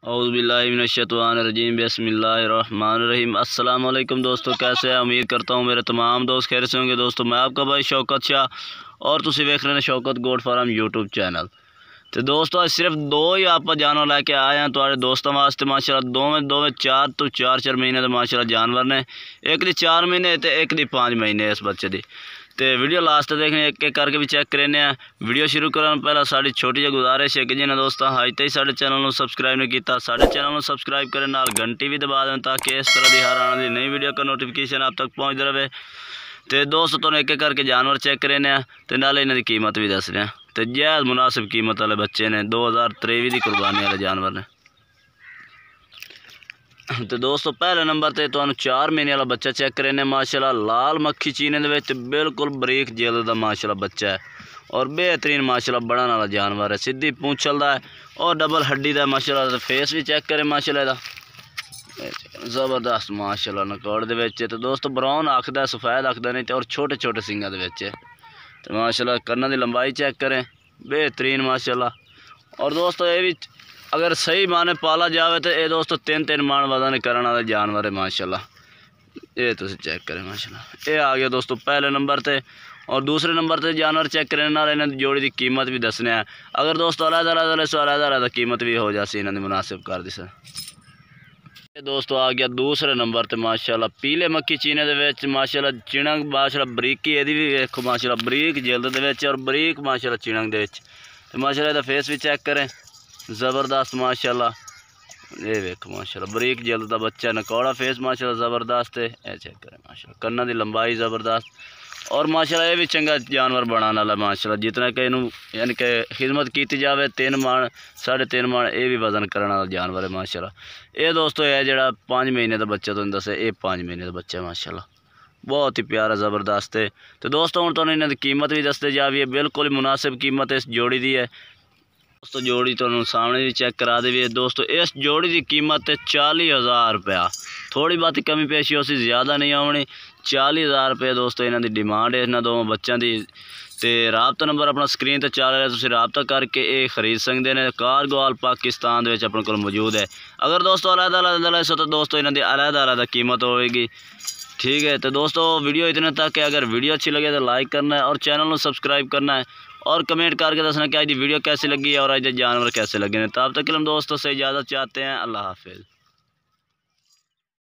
औज़ुबिल्लाहिमिनश्शैतानिर्रजीम बिस्मिल्लाहिर्रहमानिर्रहीम। अस्सलाम वालेकुम दोस्तों, कैसे हैं? उम्मीद करता हूँ मेरे तमाम दोस्त खैर से होंगे। दोस्तों मैं आपका भाई शौकत शाह और तुसी वेख रहे हैं Shaukat goat farm YouTube channel. तो दोस्तों आज सिर्फ दो ही आप जानवर लैके आए हैं तुम्हारे दोस्तों वास्ते। माशाल्लाह दोवें चार महीने तो माशाल्लाह जानवर ने, एक दी 4 महीने तो एक दी 5 महीने इस बच्चे दी। तो वीडियो लास्ट देखने एक एक करके भी चेक करने हैं। वीडियो शुरू करने पहला साड़ी छोटी जी गुजारिश है कि जिन्हें दोस्तों अज तक साढ़े चैनल को सबसक्राइब नहीं किया, साढ़े चैनल को सबसक्राइब करें, नाल घंटी भी दबा दें ताकि इस तरह की हर आने की नई वीडियो का नोटिफिकेशन आप तक पहुँचता रहे। तो दोस्तों तुम एक एक करके जानवर चेक करने तो नाले इन्हों की कीमत भी दसने। तो जायज़ मुनासिब कीमत वाले बच्चे ने 2023 की कुर्बानी वाले जानवर ने। तो दोस्तों पहले नंबर पर तो 4 महीने वाला बच्चा चेक करने। माशाल्लाह लाल मक्खी चीने दे बिल्कुल बरीक जिल्द का माशाल्लाह बच्चा है और बेहतरीन माशाल्लाह बढ़न वाला जानवर है। सीधी पूंछल दा है और डबल हड्डी का माशाल्लाह। फेस भी चेक करें माशाल्लाह ज़बरदस्त माशाल्लाह नकौड़ दे। तो दोस्तों ब्राउन आखदा सफ़ेद आखदा नहीं और छोटे छोटे सिंगा दे। तो माशाल्लाह कन्ना की लंबाई चेक करें बेहतरीन माशाल्लाह। और दोस्तों ये भी अगर सही माने पाला जाए तो ये दोस्तों 3-3 मान वजन करने वाला जानवर है माशाल्लाह। ये तुम चेक करें माशाल्लाह। ये आ गया दोस्तों पहले नंबर पे। और दूसरे नंबर पे जानवर चेक करने नाल इन्होंने जोड़ी की कीमत भी दसने हैं। अगर दोस्तों अलग कीमत भी हो जासी इन्होंने मुनासिब कर दी सर। ये दोस्तों आ गया दूसरे नंबर पे माशाल्लाह पीले मक्खी चीने दे माशाल्लाह चिणक माशाल्लाह बरीकी ये भी देखो माशाल्लाह बरीक जिल्द दे और बरीक माशाल्लाह चिणक दे। तो माशाल्लाह इसका फेस भी चेक करें ज़बरदस्त माशाल्लाह। ये देखो माशाल्लाह बरीक जिल्द का बच्चा नकौड़ा फेस माशाल्लाह ज़बरदस्त है। ये चेक करें माशाल्लाह कन्ना की लंबाई ज़बरदस्त और माशाल्लाह ये भी चंगा जानवर बनाने वाला माशाल्लाह। जितना कि इनू यानी कि खिदमत की जाए 3 मान 3.5 मान ये भी वजन करने वाला जानवर है माशाल्लाह। ये दोस्तों है जो 5 महीने का बच्चा तुम दसे ये 5 महीने का बच्चा है माशाल्लाह। बहुत ही प्यारा ज़बरदस्त है। तो दोस्तों हम तो इन्हों की कीमत भी दसते जा भी है, बिल्कुल मुनासिब कीमत इस जोड़ी की है। दोस्तों जोड़ी तो सामने भी चेक करा दी है। दोस्तों इस जोड़ी की कीमत है 40,000 रुपया। थोड़ी बहुत कमी पेशी उसी ज़्यादा नहीं आनी। 40,000 रुपये दोस्तों इन्हों की डिमांड है इन्होंने दोनों बच्चों की। तो राबता नंबर अपना स्क्रीन पर चल रहा, तुम राबता करके ये खरीद सकते हैं। कारगोवाल पाकिस्तान अपने को मौजूद है। अगर दोस्तों अलग सो तो दोस्तों इन्हों की अलग कीमत होगी। ठीक है तो दोस्तों वीडियो इतने तक है। अगर वीडियो अच्छी लगे तो लाइक करना है और चैनल को सब्सक्राइब करना है और कमेंट करके दसना कि आज वीडियो कैसी लगी है और आज जानवर कैसे लगे हैं। तब तक हम दोस्तों से इजाज़त चाहते हैं। अल्लाह हाफिज़।